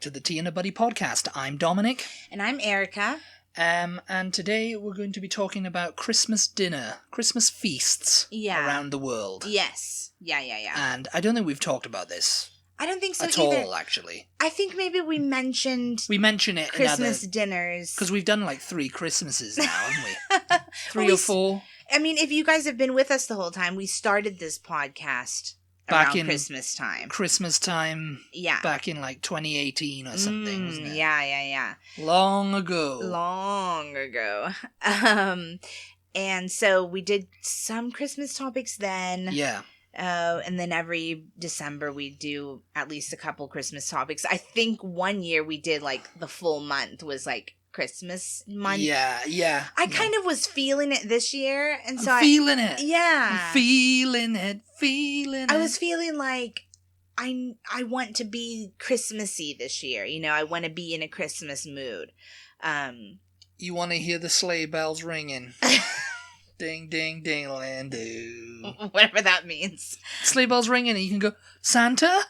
back to the Tea and a Butty podcast. I'm Dominic. And I'm Erica. And today we're going to be talking about Christmas dinner, Christmas feasts around the world. Yes. Yeah. And I don't think we've talked about this. I don't think so at either. all, actually. I think maybe we mention it Christmas dinners. Because we've done like 3 Christmases now, haven't we? 3 or 4. I mean, if you guys have been with us the whole time, we started this podcast back in Christmas time. Yeah. Back in like 2018 or something, wasn't it? Yeah. Long ago. And so we did some Christmas topics then. Yeah. And then every December we do at least a couple Christmas topics. I think one year we did like the full month was like Christmas month. Yeah. I kind of was feeling it this year, and so feeling it. Yeah. I'm feeling it. I was feeling like I want to be Christmassy this year. You know, I want to be in a Christmas mood. You want to hear the sleigh bells ringing. Ding, ding, ding-a-land-doo. Whatever that means. Sleigh bells ringing and you can go, Santa?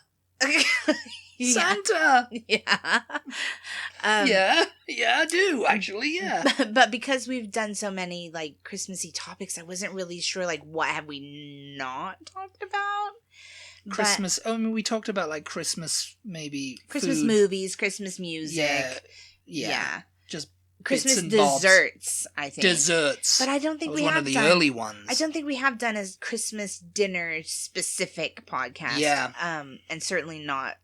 Santa! Yeah. Yeah, I do, actually, yeah. But because we've done so many, like, Christmassy topics, I wasn't really sure, like, what have we not talked about? Christmas, we talked about, like, Christmas, maybe Christmas food. Movies, Christmas music. Yeah. Just Christmas desserts, I think. Desserts. But I don't think we have done... one of the early ones. I don't think we have done a Christmas dinner-specific podcast. Yeah. And certainly not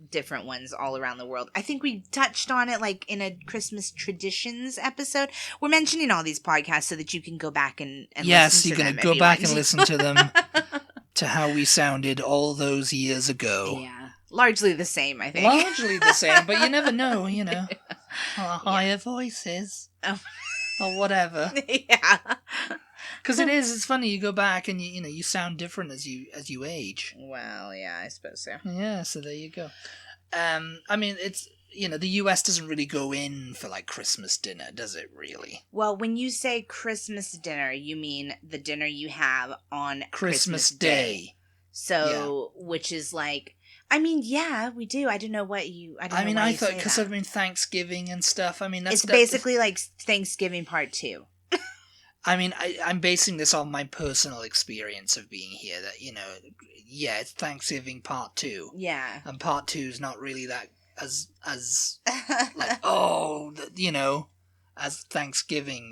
different ones all around the world. I think we touched on it, like, in a Christmas traditions episode. We're mentioning all these podcasts so that you can go back and listen to them. Yes, you're going to go back and listen to them, to how we sounded all those years ago. Yeah. Largely the same, I think. Largely the same, but you never know, you know. Higher voices. Oh. Or whatever. Yeah. Because it's funny, you go back and you sound different as you age. Well, yeah, I suppose so. Yeah, so there you go. I mean, it's, the US doesn't really go in for, like, Christmas dinner, does it, really? Well, when you say Christmas dinner, you mean the dinner you have on Christmas Day. So, which is like... I mean, yeah, we do. I don't know what you... I thought, because Thanksgiving and stuff, it's basically like Thanksgiving part 2. I mean, I'm basing this on my personal experience of being here, that, it's Thanksgiving part 2. Yeah. And part 2 is not really that as like, as Thanksgiving,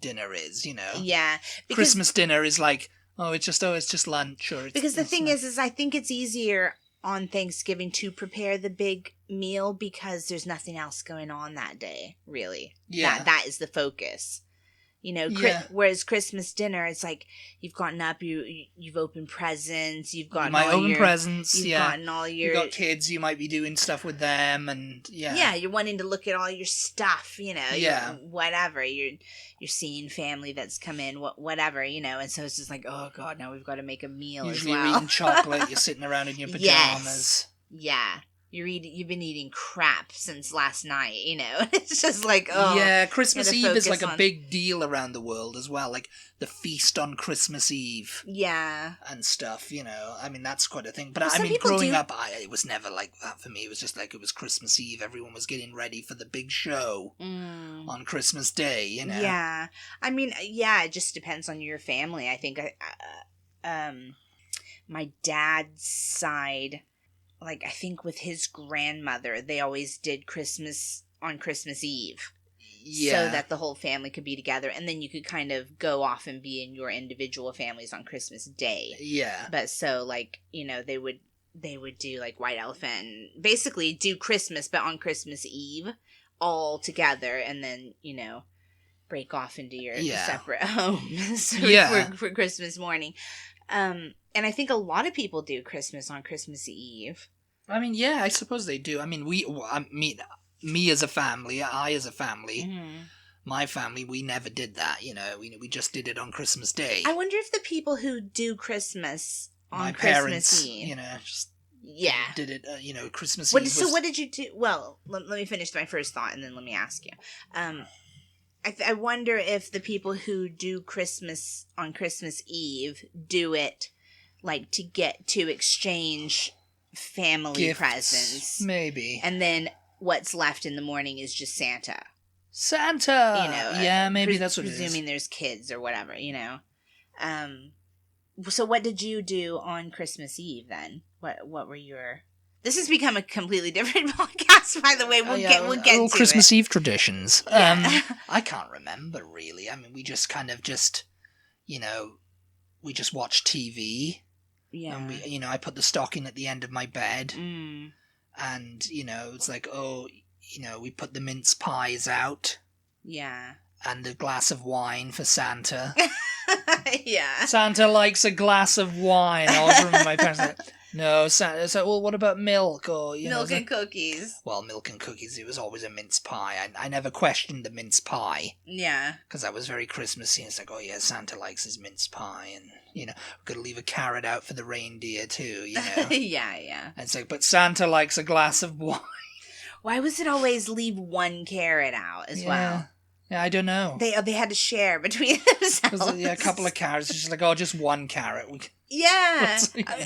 dinner is, Yeah. Christmas dinner is like, it's just lunch, or it's... Because the thing is I think it's easier on Thanksgiving to prepare the big meal because there's nothing else going on that day, really. Yeah. That is the focus. Whereas Christmas dinner, it's like you've gotten up, you've opened presents, you've gotten presents, you've gotten all your... You've got kids, you might be doing stuff with them, and Yeah, you're wanting to look at all your stuff, Yeah. Whatever, you're seeing family that's come in, whatever, and so it's just like, oh God, now we've got to make a meal Usually as well. you're eating chocolate, you're sitting around in your pajamas. Yes. Yeah. You've been eating crap since last night, It's just like, oh. Yeah, Christmas Eve is like a big deal around the world as well. Like the feast on Christmas Eve. Yeah. And stuff, I mean, that's quite a thing. But growing up, it was never like that for me. It was just like it was Christmas Eve. Everyone was getting ready for the big show on Christmas Day, Yeah. I mean, yeah, it just depends on your family. I think my dad's side... Like, I think with his grandmother, they always did Christmas on Christmas Eve. Yeah. So that the whole family could be together. And then you could kind of go off and be in your individual families on Christmas Day. Yeah. But so, like, they would do, like, White Elephant and basically do Christmas, but on Christmas Eve all together. And then, break off into your separate homes for Christmas morning. And I think a lot of people do Christmas on Christmas Eve. I mean, yeah, I suppose they do. I mean, me as a family, my family, we never did that, we just did it on Christmas Day. I wonder if the people who do Christmas on my Christmas parents, Eve... just did it, Christmas Eve. So what did you do? Well, let me finish my first thought and then let me ask you. I wonder if the people who do Christmas on Christmas Eve do it like to get to exchange family presents. Maybe. And then what's left in the morning is just Santa. Santa! You know. Yeah, maybe that's what it is. Presuming there's kids or whatever, you know. So what did you do on Christmas Eve then? What were your... This has become a completely different podcast, by the way. We'll get to Christmas it. Eve traditions. Yeah. I can't remember, really. I mean, we just kind of you know, we just watched TV. Yeah. And we, I put the stocking at the end of my bed. Mm. And, it's like, we put the mince pies out. Yeah. And a glass of wine for Santa. Yeah. Santa likes a glass of wine. I always remember my parents like, no, Santa. It's like, well, what about milk? Or milk and cookies. Well, milk and cookies. It was always a mince pie. I never questioned the mince pie. Yeah. Because that was very Christmassy. It's like, oh yeah, Santa likes his mince pie, and we're gonna leave a carrot out for the reindeer too. Yeah, yeah. And it's like, but Santa likes a glass of wine. Why was it always leave one carrot out as well? Yeah, I don't know. They had to share between themselves. Yeah, a couple of carrots. It's just like, oh, just one carrot. Yeah,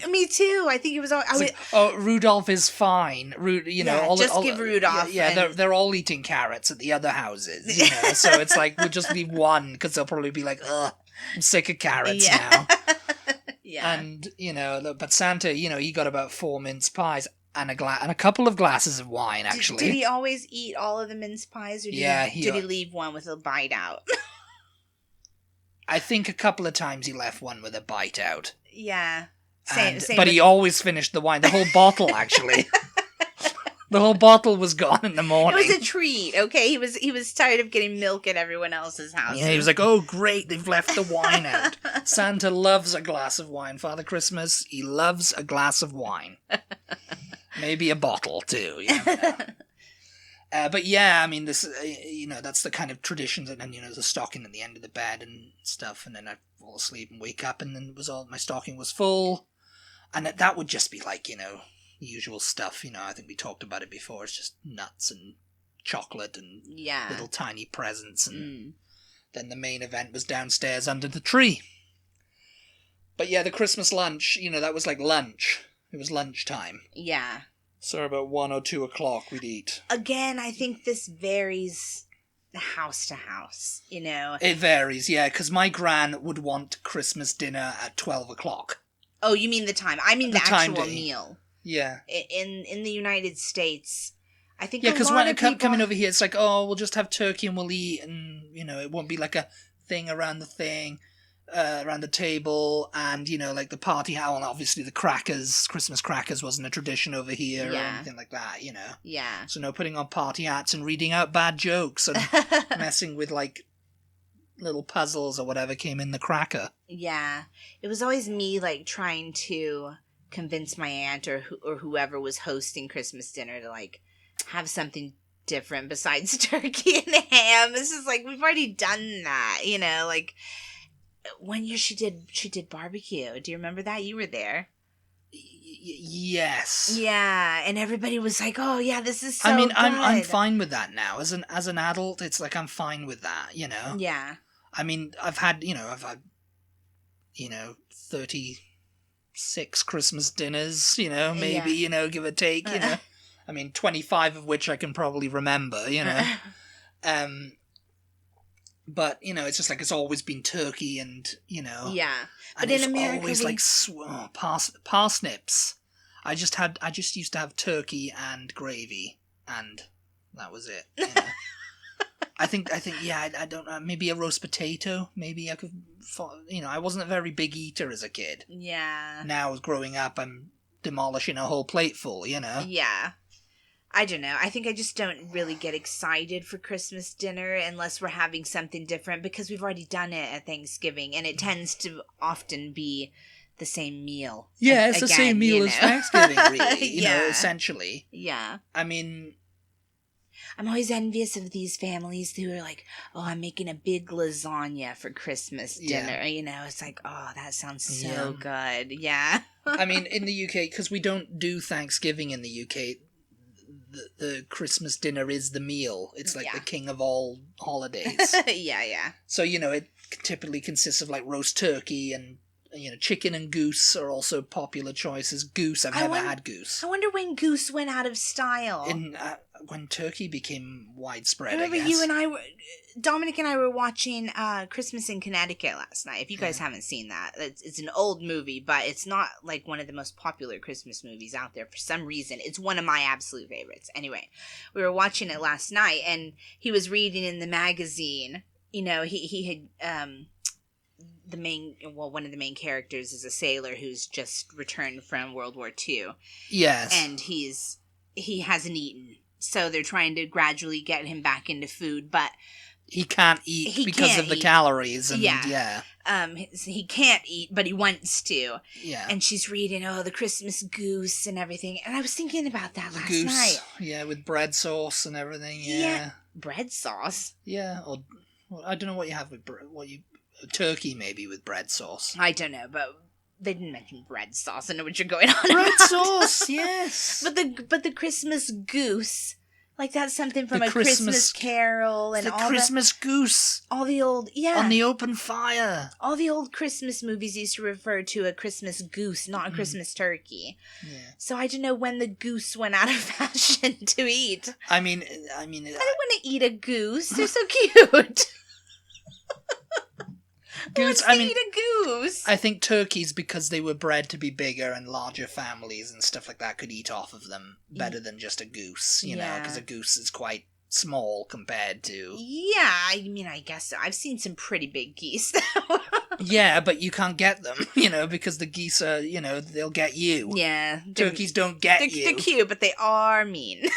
me too. I think it was all. Rudolph is fine. Give Rudolph. Yeah, they're all eating carrots at the other houses. So it's like we'll just leave one because they'll probably be like, ugh, I'm sick of carrots now. Yeah, and but Santa, he got about 4 mince pies. And a couple of glasses of wine, actually. Did he always eat all of the mince pies, or did he leave one with a bite out? I think a couple of times he left one with a bite out. Yeah. But he always finished the wine. The whole bottle, actually. The whole bottle was gone in the morning. It was a treat, okay? He was tired of getting milk at everyone else's house. Yeah, he was like, oh, great, they've left the wine out. Santa loves a glass of wine. Father Christmas, he loves a glass of wine. Maybe a bottle, too. But yeah, I mean, this, that's the kind of traditions. And then, the stocking at the end of the bed and stuff. And then I'd fall asleep and wake up and then my stocking was full. And that would just be like, the usual stuff. I think we talked about it before. It's just nuts and chocolate and little tiny presents. And then the main event was downstairs under the tree. But yeah, the Christmas lunch, that was like lunch. It was lunchtime. Yeah. So about 1 or 2 o'clock we'd eat. Again, I think this varies house to house, It varies, yeah, because my gran would want Christmas dinner at 12 o'clock. Oh, you mean the time. I mean the actual meal. Yeah. In the United States, I think because when coming over here, it's like, oh, we'll just have turkey and we'll eat, and, it won't be like a thing around the table, and like the party howl, and obviously the Christmas crackers wasn't a tradition over here or anything like that, Yeah. So no putting on party hats and reading out bad jokes and messing with like little puzzles or whatever came in the cracker. Yeah. It was always me like trying to convince my aunt or whoever was hosting Christmas dinner to like have something different besides turkey and ham. This is like, we've already done that, like. One year she did barbecue. Do you remember that? You were there. Yes. Yeah, and everybody was like, "Oh yeah, this is so good." I'm fine with that now. As an adult, it's like I'm fine with that. Yeah. I mean, I've had 36 Christmas dinners. Maybe give or take. I mean, 25 of which I can probably remember. But, it's just like it's always been turkey and, Yeah. But in America, always like parsnips. I just used to have turkey and gravy, and that was it. I think, I don't know, maybe a roast potato. Maybe I could, I wasn't a very big eater as a kid. Yeah. Now, growing up, I'm demolishing a whole plate full, Yeah. I don't know. I think I just don't really get excited for Christmas dinner unless we're having something different because we've already done it at Thanksgiving, and it tends to often be the same meal. Yeah, it's the same meal as Thanksgiving, really, essentially. Yeah. I mean, I'm always envious of these families who are like, oh, I'm making a big lasagna for Christmas dinner. It's like, oh, that sounds so good. Yeah. I mean, in the UK, because we don't do Thanksgiving in the UK, the Christmas dinner is the meal. It's like the king of all holidays. Yeah. So, it typically consists of like roast turkey and chicken and goose are also popular choices. Goose, I've never had goose. I wonder when goose went out of style. When turkey became widespread, I remember I guess. you and I were, Dominic and I were watching Christmas in Connecticut last night. If you guys haven't seen that, it's an old movie, but it's not like one of the most popular Christmas movies out there for some reason. It's one of my absolute favorites. Anyway, we were watching it last night, and he was reading in the magazine. He had one of the main characters is a sailor who's just returned from World War II. Yes, and he hasn't eaten. So they're trying to gradually get him back into food, but he can't eat because of the calories. And, he can't eat, but he wants to. Yeah. And she's reading, the Christmas goose and everything. And I was thinking about that last night. Yeah, with bread sauce and everything. Yeah. Bread sauce? Yeah. Or I don't know what you have with turkey maybe with bread sauce. I don't know, but they didn't mention bread sauce. I know what you're going on bread about. sauce, yes. But the Christmas goose, like that's something from Christmas Carol and all Christmas goose. All the old, on the open fire. All the old Christmas movies used to refer to a Christmas goose, not a Christmas turkey. Yeah. So I don't know when the goose went out of fashion to eat. I mean, I don't want to eat a goose. They're so cute. Goose, eat a goose. I think turkeys, because they were bred to be bigger and larger families and stuff like that, could eat off of them better than just a goose, you know, because a goose is quite small compared to... Yeah, I mean, I guess so. I've seen some pretty big geese, though. Yeah, but you can't get them, because the geese are, they'll get you. Yeah. Turkeys don't get you. They're cute, but they are mean.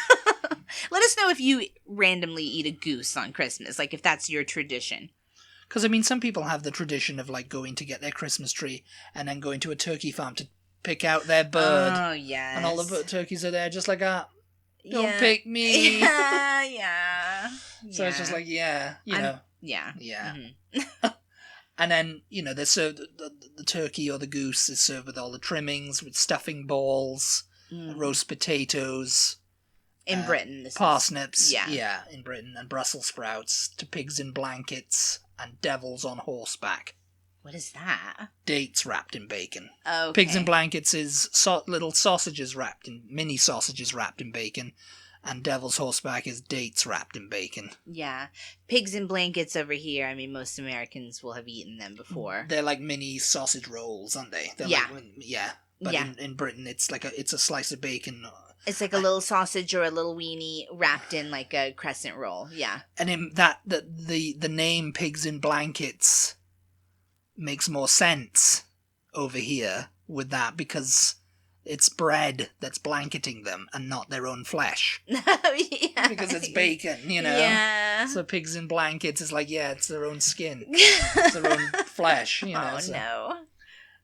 Let us know if you randomly eat a goose on Christmas, like if that's your tradition. Because, some people have the tradition of, going to get their Christmas tree and then going to a turkey farm to pick out their bird. Oh, yes. And all the turkeys are there just like, don't pick me. Yeah. So it's just like, Yeah. Yeah. Mm-hmm. And then, they serve the turkey or the goose is served with all the trimmings, with stuffing roast potatoes. In Britain. Parsnips. Yeah, in Britain. And Brussels sprouts to pigs in blankets. And devils on horseback. What is that? Dates wrapped in bacon. Okay. Pigs in blankets is little mini sausages wrapped in bacon. And devil's horseback is dates wrapped in bacon. Yeah. Pigs in blankets over here, most Americans will have eaten them before. They're like mini sausage rolls, aren't they? But in Britain, it's like it's a slice of bacon. It's like a little sausage or a little weenie wrapped in like a crescent roll, yeah. And in that, the name Pigs in Blankets makes more sense over here with that because it's bread that's blanketing them and not their own flesh. Yeah. Because it's bacon, Yeah. So Pigs in Blankets is like, it's their own skin. It's their own flesh, no.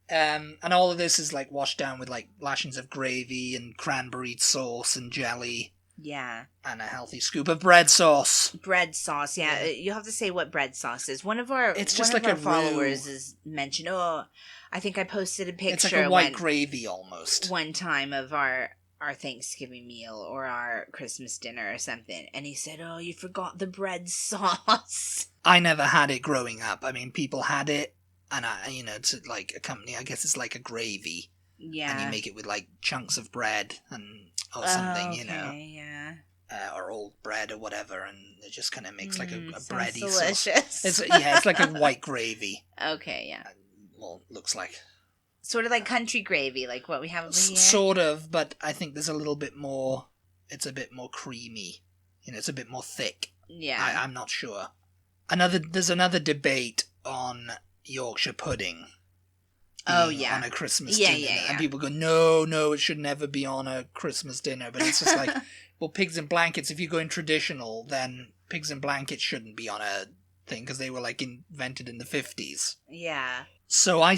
And all of this is washed down with lashings of gravy and cranberry sauce and jelly. Yeah. And a healthy scoop of bread sauce. Bread sauce, yeah. You'll have to say what bread sauce is. One of our followers is mentioned. I think I posted a picture. It's like a white gravy almost. One time of our Thanksgiving meal or our Christmas dinner or something, and he said, "Oh, you forgot the bread sauce." I never had it growing up. People had it. And, it's accompany, I guess it's like a gravy. Yeah. And you make it with, chunks of bread or something, yeah. Or old bread or whatever, and it just kind of makes a bready delicious. Sauce. It's like a white gravy. Okay, yeah. Looks like. Sort of like country gravy, like what we have over here? Sort of, but I think there's a little bit more, it's a bit more creamy. It's a bit more thick. Yeah. I'm not sure. There's another debate on Yorkshire pudding. Oh, yeah. On a Christmas dinner. Yeah. And people go, no, it should never be on a Christmas dinner. But it's just like, well, Pigs in Blankets, if you're going traditional, then Pigs in Blankets shouldn't be on a thing because they were invented in the 50s. Yeah. So I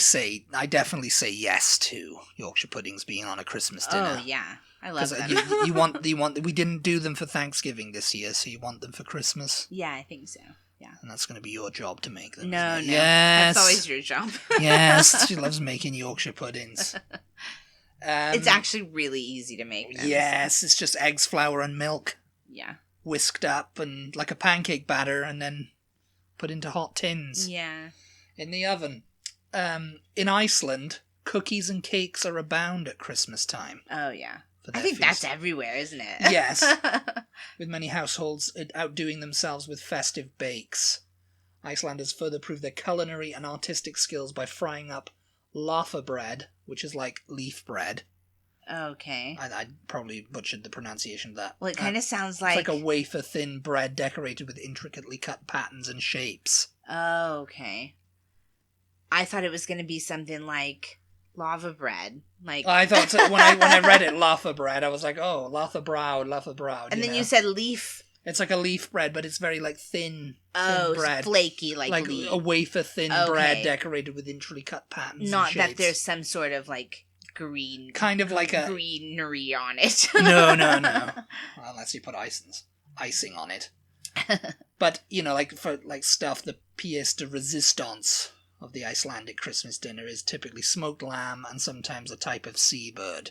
definitely say yes to Yorkshire puddings being on a Christmas dinner. Oh, yeah. I love them. you want, we didn't do them for Thanksgiving this year, so you want them for Christmas? Yeah, I think so. Yeah. And that's going to be your job to make them. No. Yes. That's always your job. Yes. She loves making Yorkshire puddings. It's actually really easy to make them. Yes. It's just eggs, flour, and milk. Yeah. Whisked up and like a pancake batter and then put into hot tins. Yeah. In the oven. In Iceland, cookies and cakes are abound at Christmas time. Oh, yeah. I feast. think that's everywhere, isn't it? Yes. With many households outdoing themselves with festive bakes. Icelanders further prove their culinary and artistic skills by frying up laugarbread, which is like leaf bread. Okay. I probably butchered the pronunciation of that. Well, it kind of sounds like... It's like a wafer-thin bread decorated with intricately cut patterns and shapes. Oh, okay. I thought it was going to be something like lava bread. Like I thought so, when I read it, laugarbread, I was like, oh, laugarbrow. And then you said leaf. It's like a leaf bread, but it's very like thin bread. Flaky, like leaf. A wafer-thin bread decorated with intricately cut patterns. Not and shapes. that there's some sort of like green, kind of like a greenery on it. No. Unless you put icing on it. But like for like stuff, the pièce de résistance of the Icelandic Christmas dinner is typically smoked lamb and sometimes a type of seabird.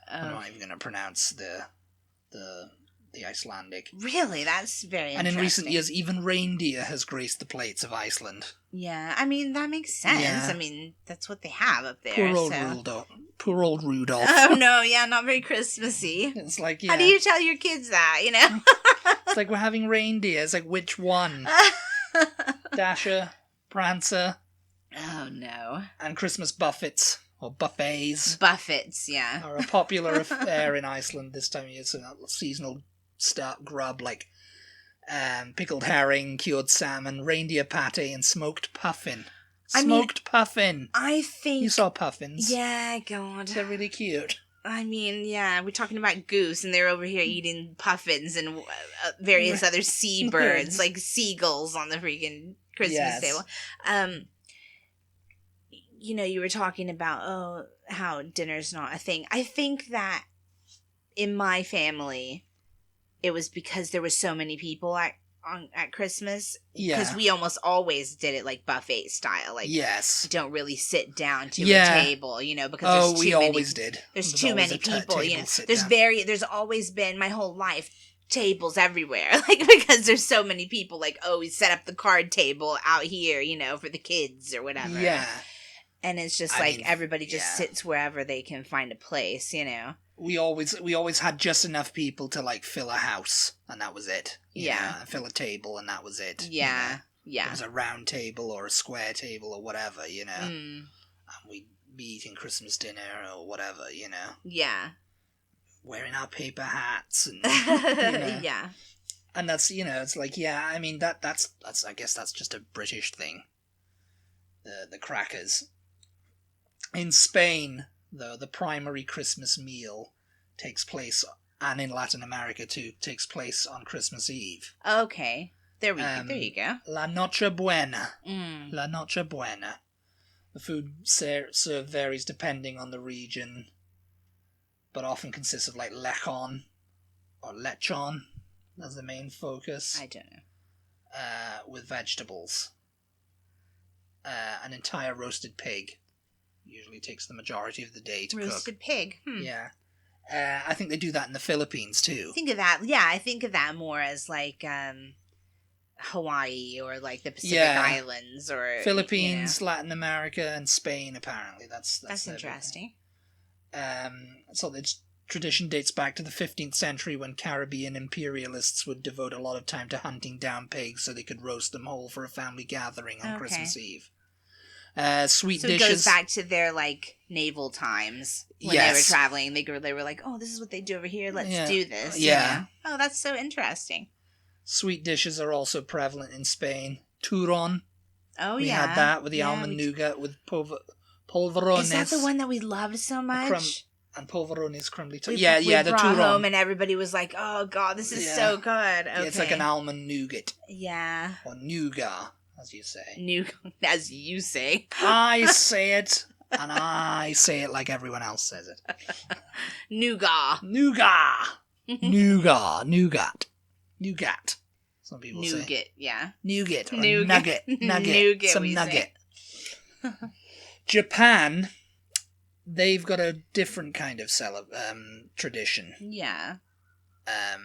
I'm not even going to pronounce the Icelandic. Really? That's very interesting. And in recent years, even reindeer has graced the plates of Iceland. Yeah, I mean, that makes sense. Yeah. I mean, that's what they have up there. Poor old Rudolph. Oh, no, yeah, not very Christmassy. It's like, yeah. How do you tell your kids that, It's like we're having reindeer. It's like, which one? Dasher, Prancer. Oh, no. And Christmas buffets, or buffets. Buffets, yeah. Are a popular affair in Iceland this time of year. So seasonal grub like pickled herring, cured salmon, reindeer pate, and smoked puffin. Puffin. I think... You saw puffins. Yeah, God. They're really cute. I mean, yeah, we're talking about goose, and they're over here eating puffins and various other seabirds, like seagulls on the freaking Christmas table. You were talking about, how dinner's not a thing. I think that in my family, it was because there were so many people at Christmas. Yeah. Because we almost always did it like buffet style. Like, yes. You don't really sit down to a table, because there's too many. Always did. There's too many people, There's always been, my whole life, tables everywhere. Like, because there's so many people, like, we set up the card table out here, for the kids or whatever. Yeah. And it's just everybody just sits wherever they can find a place, We always had just enough people to like fill a house, and that was it. Fill a table, and that was it. Yeah, yeah. It was a round table or a square table or whatever, And we'd be eating Christmas dinner or whatever, Yeah. Wearing our paper hats and yeah. And that's it's like I mean that's I guess that's just a British thing. The crackers. In Spain, though, the primary Christmas meal takes place, and in Latin America too, takes place on Christmas Eve. Okay. There you go. La Noche Buena. La Noche Buena. The food served varies depending on the region, but often consists of like lechon or lechon as the main focus. I don't know. With vegetables. An entire roasted pig usually takes the majority of the day to cook. Roasted pig. Yeah. I think they do that in the Philippines too. Think of that. Yeah, I think of that more as like Hawaii or like the Pacific Islands or Philippines, Latin America, and Spain. Apparently, that's interesting. So the tradition dates back to the 15th century when Caribbean imperialists would devote a lot of time to hunting down pigs so they could roast them whole for a family gathering on Christmas Eve. Sweet dishes. So it goes back to their like naval times when they were traveling. They were like, this is what they do over here. Let's do this. Yeah. Oh, that's so interesting. Sweet dishes are also prevalent in Spain. Turron. Oh, we had that with the almond nougat with polvorones. Is that the one that we loved so much? And polvorones crumbly. We the brought home and everybody was like, "Oh God, this is so good." Okay. Yeah, it's like an almond nougat. Yeah. Or nougat, as you say. As you say. I say it, and I say it like everyone else says it. Nougat. Nougat. Some people say. Nougat, yeah. Nougat or nugget. Nugget. Some nugget. Japan, they've got a different kind of tradition. Yeah. I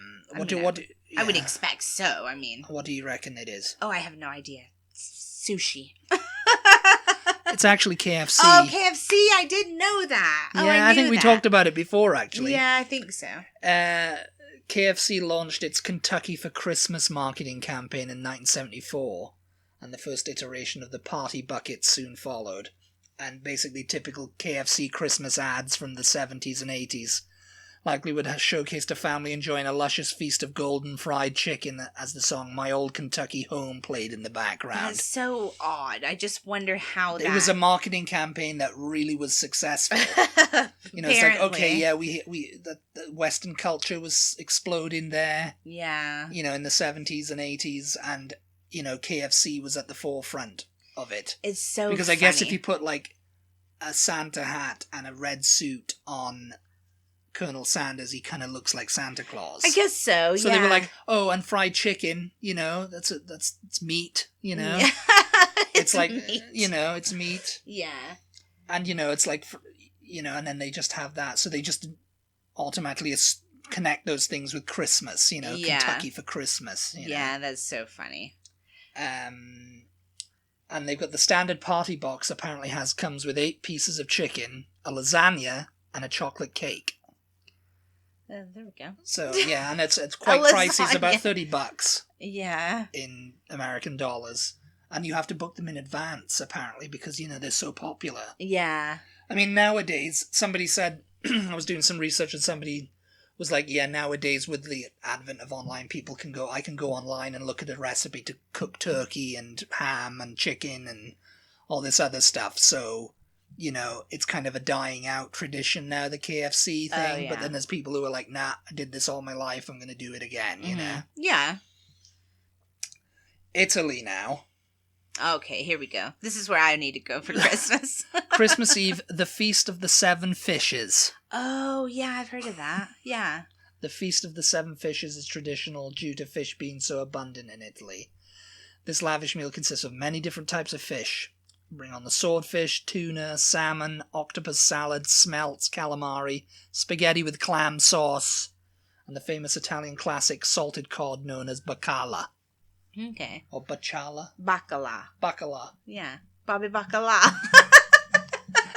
would expect so. I mean, what do you reckon it is? Oh, I have no idea. Sushi. It's actually KFC. Oh, KFC! I didn't know that. Oh, Yeah, I think we talked about it before, actually. Yeah, I think so. KFC launched its Kentucky for Christmas marketing campaign in 1974, and the first iteration of the Party Bucket soon followed. And basically typical KFC Christmas ads from the 70s and 80s likely would have showcased a family enjoying a luscious feast of golden fried chicken as the song My Old Kentucky Home played in the background. That's so odd. I just wonder how It was a marketing campaign that really was successful. You know, it's like, okay, yeah, the Western culture was exploding there. Yeah. You know, in the 70s and 80s, and, you know, KFC was at the forefront of it. It's so Because funny. I guess if you put, like, a Santa hat and a red suit on Colonel Sanders, he kind of looks like Santa Claus. I guess so, So yeah. they were like, oh, and fried chicken, you know, it's meat, you know. Yeah. It's like, meat. you know, it's meat. Yeah. And, you know, it's like, you know, and then they just have that. So they just automatically connect those things with Christmas, you know, Yeah. Kentucky for Christmas. You know? Yeah, that's so funny. And they've got the standard party box apparently comes with 8 pieces of chicken, a lasagna, and a chocolate cake. There we go. So, yeah, and it's quite pricey. It's about $30 Yeah. in American dollars. And you have to book them in advance, apparently, because, you know, they're so popular. Yeah. I mean, nowadays, somebody said, I was doing some research and somebody was like, yeah, nowadays with the advent of online, I can go online and look at a recipe to cook turkey and ham and chicken and all this other stuff. So, you know, it's kind of a dying out tradition now, the KFC thing. Oh, yeah. But then there's people who are like, nah, I did this all my life. I'm going to do it again, you know? Yeah. Italy now. Okay, here we go. This is where I need to go for Christmas. Christmas Eve, the Feast of the Seven Fishes. Oh, yeah, I've heard of that. Yeah. The Feast of the Seven Fishes is traditional due to fish being so abundant in Italy. This lavish meal consists of many different types of fish. Bring on the swordfish, tuna, salmon, octopus salad, smelts, calamari, spaghetti with clam sauce, and the famous Italian classic salted cod known as bacala. Okay. Or bacala. Bacala. Bacala. Yeah. Bobby Bacala.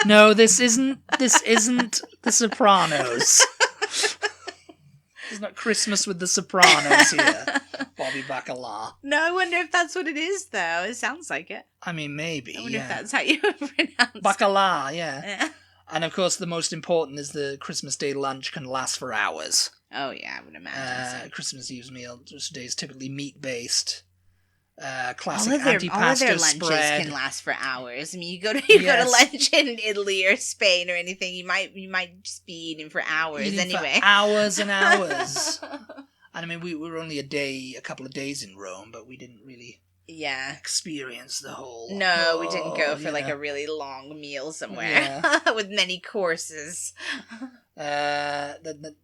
No, this isn't The Sopranos. It's not Christmas with the Sopranos here. Bobby Bacala. No, I wonder if that's what it is, though. It sounds like it. I mean, maybe. I wonder yeah. if that's how you pronounce it. Bacala, yeah. And of course, the most important is the Christmas Day lunch can last for hours. Oh, yeah, I would imagine so. Christmas Eve's meal today is typically meat-based. Classic all of their antipasto lunches spread. can last for hours. I mean, you go to Yes. lunch in Italy or Spain or anything, you might just be eating for hours Eating anyway. For hours and hours. And I mean, we were only a couple of days in Rome, but we didn't really Yeah. experience the whole. No, we didn't go for yeah. like a really long meal somewhere with many courses. The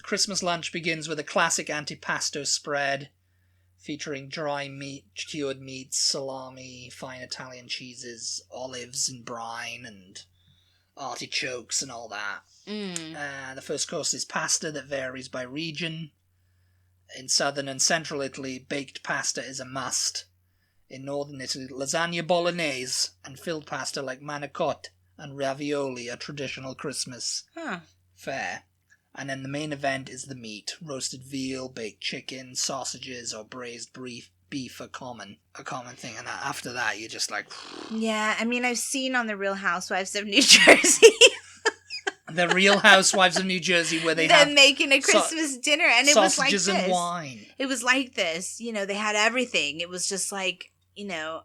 Christmas lunch begins with a classic antipasto spread featuring dry meat, cured meats, salami, fine Italian cheeses, olives in brine, and artichokes and all that. The first course is pasta that varies by region. In southern and central Italy, baked pasta is a must. In northern Italy, lasagna bolognese and filled pasta like manicotti and ravioli are traditional Christmas fare. And then the main event is the meat. Roasted veal, baked chicken, sausages, or braised beef are a common thing. And after that, you're just like... Yeah, I mean, I've seen on The Real Housewives of New Jersey. The Real Housewives of New Jersey, where they Them have... making a Christmas dinner, and it was like this. Sausages and wine. It was like this. You know, they had everything. It was just like, you know,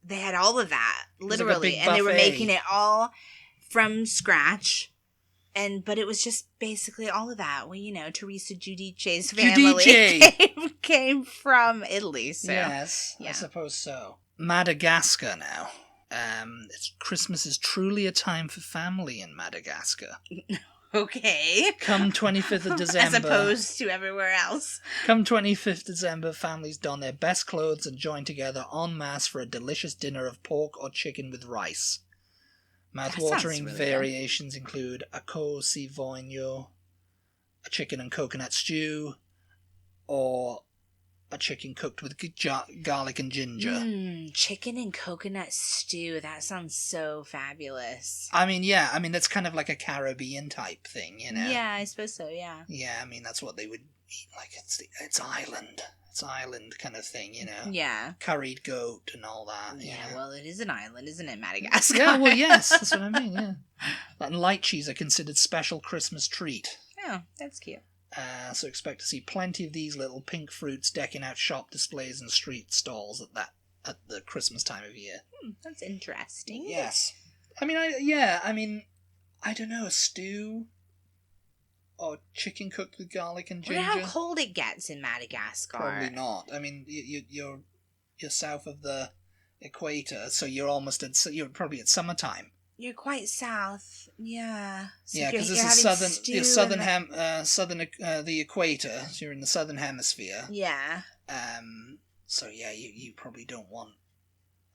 they had all of that, literally. Like and they were buffet. making it all from scratch. But it was just basically all of that. Well, you know, Teresa Giudice's family came from Italy. So. Yes, Yeah. I suppose so. Madagascar now. Christmas is truly a time for family in Madagascar. Okay. Come 25th of December. As opposed to everywhere else. Come 25th December, families don their best clothes and join together en masse for a delicious dinner of pork or chicken with rice. Mouth-watering really variations include a ko si voglio, a chicken and coconut stew, or a chicken cooked with garlic and ginger. Chicken and coconut stew. That sounds so fabulous. I mean, yeah. I mean, that's kind of like a Caribbean type thing, you know? Yeah, I suppose so, yeah. Yeah, I mean, that's what they would eat. Like, it's island. It's island kind of thing, you know? Yeah. Curried goat and all that. Yeah, you know? well, it is an island, isn't it, Madagascar? Yeah, well, yes. That's what I mean, yeah. And lychees are considered special Christmas treat. Oh, that's cute. So expect to see plenty of these little pink fruits decking out shop displays and street stalls at the Christmas time of year. That's interesting. Yes. I mean, I don't know, a stew or chicken cooked with garlic and ginger. I wonder how cold it gets in Madagascar. Probably not. I mean, you're south of the equator, so you're probably at summertime. You're quite south, yeah. So yeah, because it's the equator. So you're in the southern hemisphere. Yeah. So yeah, you probably don't want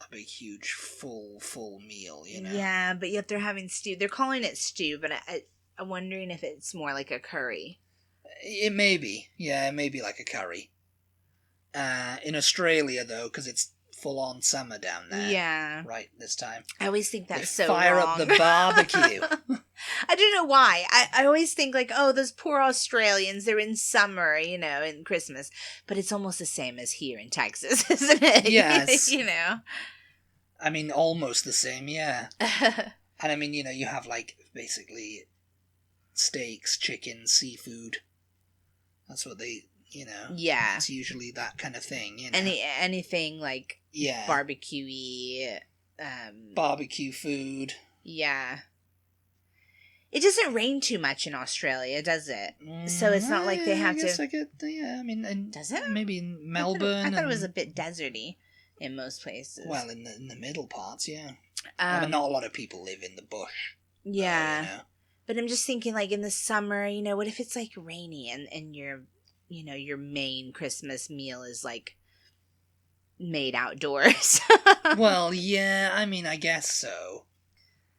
a big, huge, full meal, you know. Yeah, but yet they're having stew. They're calling it stew, but I'm wondering if it's more like a curry. It may be, yeah, it may be like a curry. In Australia though, because it's full-on summer down there. Yeah. Right, this time. I always think that's so fire wrong. Up the barbecue. I don't know why. I always think like, oh, those poor Australians, they're in summer, you know, in Christmas. But it's almost the same as here in Texas, isn't it? Yes. You know? I mean, almost the same, yeah. And I mean, you know, you have like, basically, steaks, chicken, seafood. That's what they... You know, yeah, it's usually that kind of thing. You know, anything like barbecue-y, barbecue food. Yeah, it doesn't rain too much in Australia, does it? So it's not like they have to. I mean, and does it? Maybe in Melbourne. I thought it was a bit deserty in most places. Well, in the middle parts, yeah. I mean, not a lot of people live in the bush. Yeah, you know? But I'm just thinking, like in the summer, you know, what if it's like rainy and you're. You know, your main Christmas meal is like made outdoors. Well, yeah, I mean, I guess so.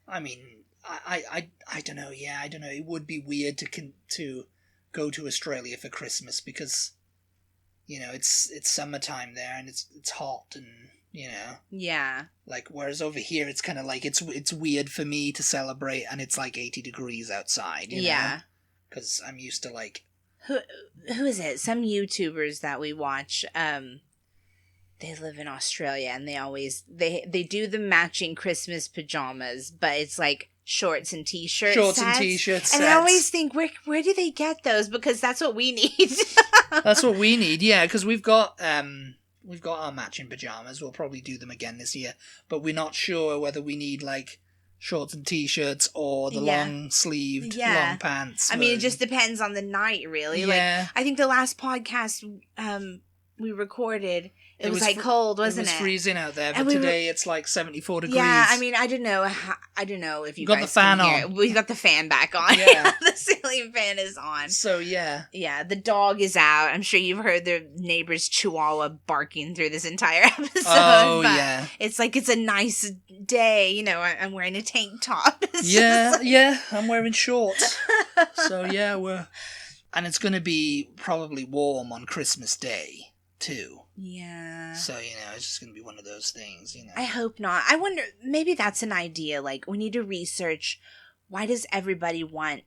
I mean, I don't know. Yeah, I don't know. It would be weird to go to Australia for Christmas because, you know, it's summertime there and it's hot and, you know. Yeah. Like, whereas over here it's kind of like it's weird for me to celebrate and it's like 80 degrees outside. You know? Because I'm used to like. Who is it? Some YouTubers that we watch, they live in Australia and they always, they do the matching Christmas pajamas, but it's like shorts and t-shirt sets. And I always think, where do they get those? Because that's what we need. That's what we need, yeah, because we've got our matching pajamas. We'll probably do them again this year, but we're not sure whether we need like shorts and t-shirts or the long-sleeved long pants. I mean, it just depends on the night, really. Yeah. Like, I think the last podcast we recorded, it was like cold, wasn't it? It was freezing out there, but today it's like 74 degrees. Yeah, I mean, I don't know if you guys got the fan on. We got the fan back on. Yeah. The ceiling fan is on. So, yeah. Yeah, the dog is out. I'm sure you've heard the neighbor's chihuahua barking through this entire episode. Oh, yeah. It's like it's a nice day. You know, I'm wearing a tank top. Yeah, I'm wearing shorts. So, yeah, and it's going to be probably warm on Christmas Day, too. Yeah. So, you know, it's just going to be one of those things, you know. I hope not. I wonder, maybe that's an idea. Like, we need to research, why does everybody want,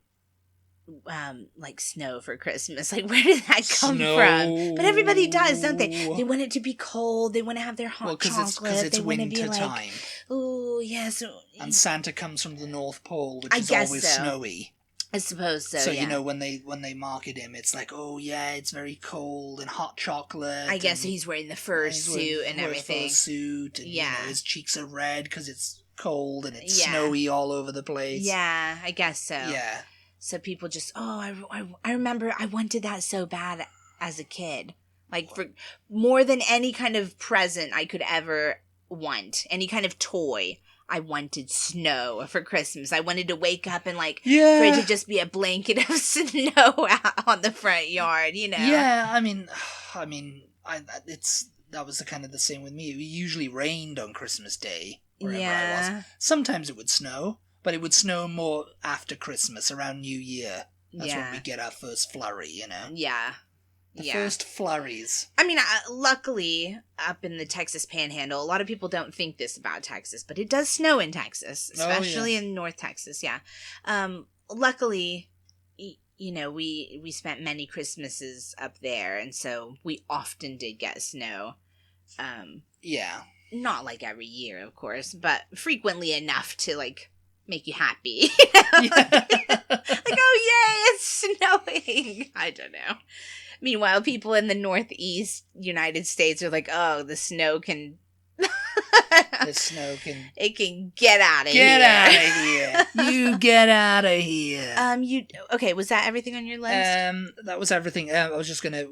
like, snow for Christmas? Like, where did that come from? But everybody does, don't they? They want it to be cold. They want to have their hot chocolate. Because it's winter time. Like, oh, yes. And Santa comes from the North Pole, which is always snowy. I suppose so, So, you know, when they market him, it's like, oh, yeah, it's very cold and hot chocolate. I guess he's wearing the fur suit and everything. Fur suit, and, you know, his cheeks are red because it's cold and it's snowy all over the place. Yeah, I guess so. Yeah. So people just, I remember I wanted that so bad as a kid. Like, for more than any kind of present I could ever want, any kind of toy. I wanted snow for Christmas. I wanted to wake up and, like, for it to just be a blanket of snow out on the front yard, you know? Yeah, I mean, that was kind of the same with me. It usually rained on Christmas Day, wherever I was. Sometimes it would snow, but it would snow more after Christmas, around New Year. That's when we get our first flurry, you know? Yeah. The first flurries. I mean, luckily, up in the Texas Panhandle, a lot of people don't think this about Texas, but it does snow in Texas, especially in North Texas, yeah. Luckily, we spent many Christmases up there, and so we often did get snow. Yeah. Not like every year, of course, but frequently enough to, like, make you happy. Yeah. Like, oh, yay, it's snowing. I don't know. Meanwhile, people in the Northeast United States are like, oh, the snow can... The snow can... It can get out of here. Get out of here. You get out of here. Okay, was that everything on your list? That was everything. I was just going to...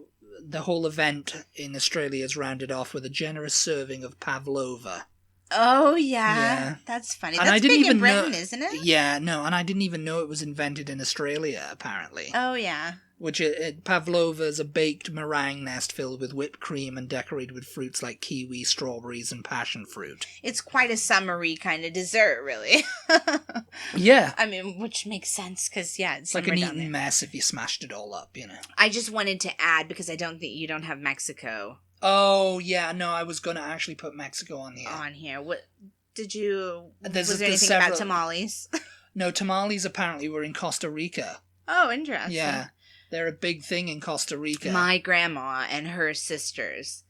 The whole event in Australia is rounded off with a generous serving of pavlova. Oh, yeah. That's funny. And that's I didn't big even in Britain, know, isn't it? Yeah, no, and I didn't even know it was invented in Australia, apparently. Oh, yeah. Which, pavlova is a baked meringue nest filled with whipped cream and decorated with fruits like kiwi, strawberries, and passion fruit. It's quite a summery kind of dessert, really. Yeah. I mean, which makes sense, because, yeah, it's like an eaten mess if you smashed it all up, I just wanted to add, because I don't think you don't have Mexico. Oh, yeah, no, I was going to actually put Mexico on here. What did you... Was there anything about tamales? No, tamales apparently were in Costa Rica. Oh, interesting. Yeah. They're a big thing in Costa Rica. My grandma and her sisters,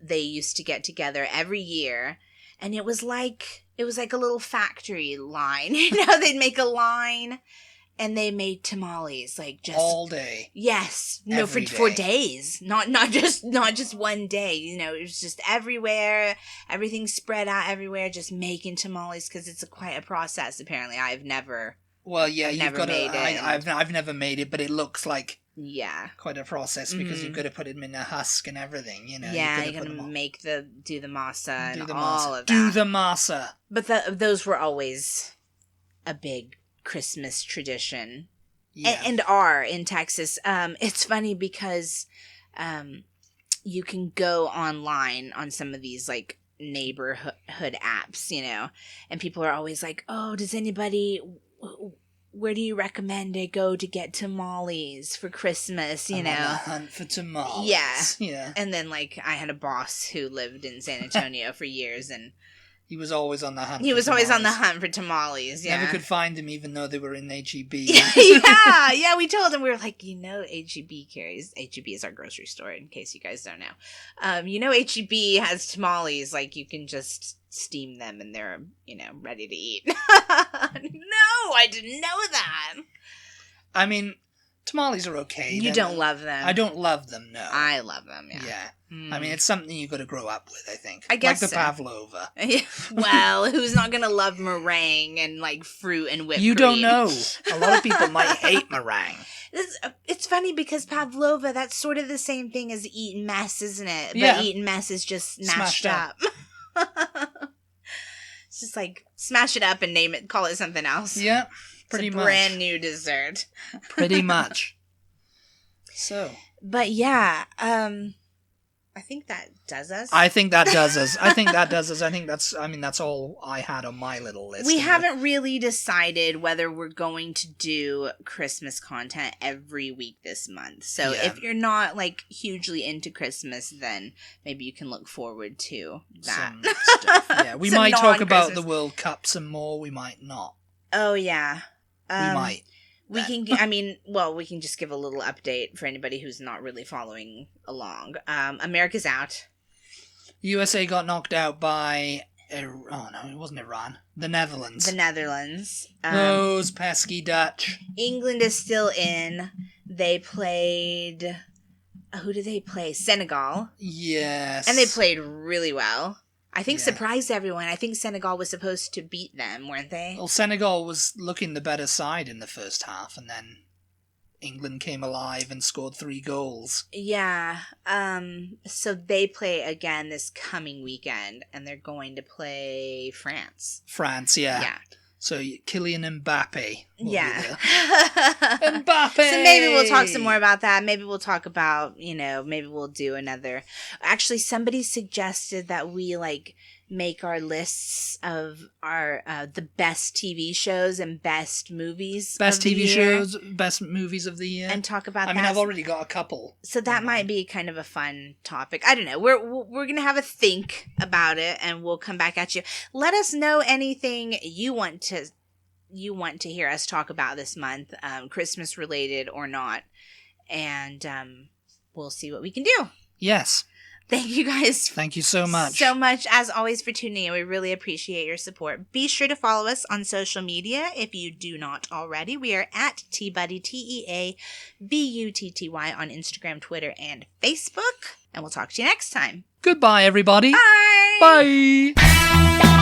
they used to get together every year, and it was like a little factory line. They'd make a line, and they made tamales like just all day. Yes, no, for days, not just one day. It was just everywhere, everything spread out everywhere, just making tamales because it's quite a process. Apparently, I've never. Well, yeah, you've got to. I've never made it, but it looks like quite a process because you've got to put them in a husk and everything. Yeah, you're gonna do the masa and all of that. Do the masa. But those were always a big Christmas tradition, and are in Texas. It's funny because you can go online on some of these like neighborhood apps, and people are always like, "Oh, does anybody?" Where do you recommend I go to get tamales for Christmas, I'm on the hunt for tamales. Yeah. And then, like, I had a boss who lived in San Antonio for years, and... He was always on the hunt for tamales, yeah. Never could find him, even though they were in H-E-B. Yeah, we told him, we were like, H-E-B carries... H-E-B is our grocery store, in case you guys don't know. H-E-B has tamales, like, you can just... steam them and they're, ready to eat. No, I didn't know that. I mean, tamales are okay. You don't love them. I don't love them, no. I love them, yeah. Yeah. I mean, it's something you got to grow up with, I think. I guess like the pavlova. Well, who's not going to love meringue and, like, fruit and whipped cream? You don't know. A lot of people might hate meringue. It's funny because pavlova, that's sort of the same thing as eaten mess, isn't it? But yeah. Eaten mess is just smashed up. It's just like smash it up and call it something else. Yeah, pretty much. Brand new dessert. Pretty much. So. But yeah, I think that does us. I think that's all I had on my little list. We haven't really decided whether we're going to do Christmas content every week this month. So if you're not like hugely into Christmas, then maybe you can look forward to that. Some stuff. Yeah, we might talk about the World Cup some more. We might not. Oh yeah. We might. We can, we can just give a little update for anybody who's not really following along. America's out. USA got knocked out by, it wasn't Iran. The Netherlands. Those pesky Dutch. England is still in. They played, who did they play? Senegal. Yes. And they played really well. I think surprised everyone. I think Senegal was supposed to beat them, weren't they? Well, Senegal was looking the better side in the first half, and then England came alive and scored 3 goals. Yeah. So they play again this coming weekend, and they're going to play France. France, yeah. Yeah. So Kylian Mbappe. Mbappe! So maybe we'll talk some more about that. Maybe we'll talk about, maybe we'll do another. Actually, somebody suggested that we, make our lists of our the best TV shows and best movies. Best TV shows, best movies of the year. And talk about that. I mean, I've already got a couple. So that might be kind of a fun topic. I don't know. We're going to have a think about it, and we'll come back at you. Let us know anything you want to hear us talk about this month, Christmas related or not. And we'll see what we can do. Yes. Thank you guys. Thank you so much. So much, as always, for tuning in. We really appreciate your support. Be sure to follow us on social media if you do not already. We are at TButty, TEABUTTY on Instagram, Twitter, and Facebook. And we'll talk to you next time. Goodbye, everybody. Bye. Bye.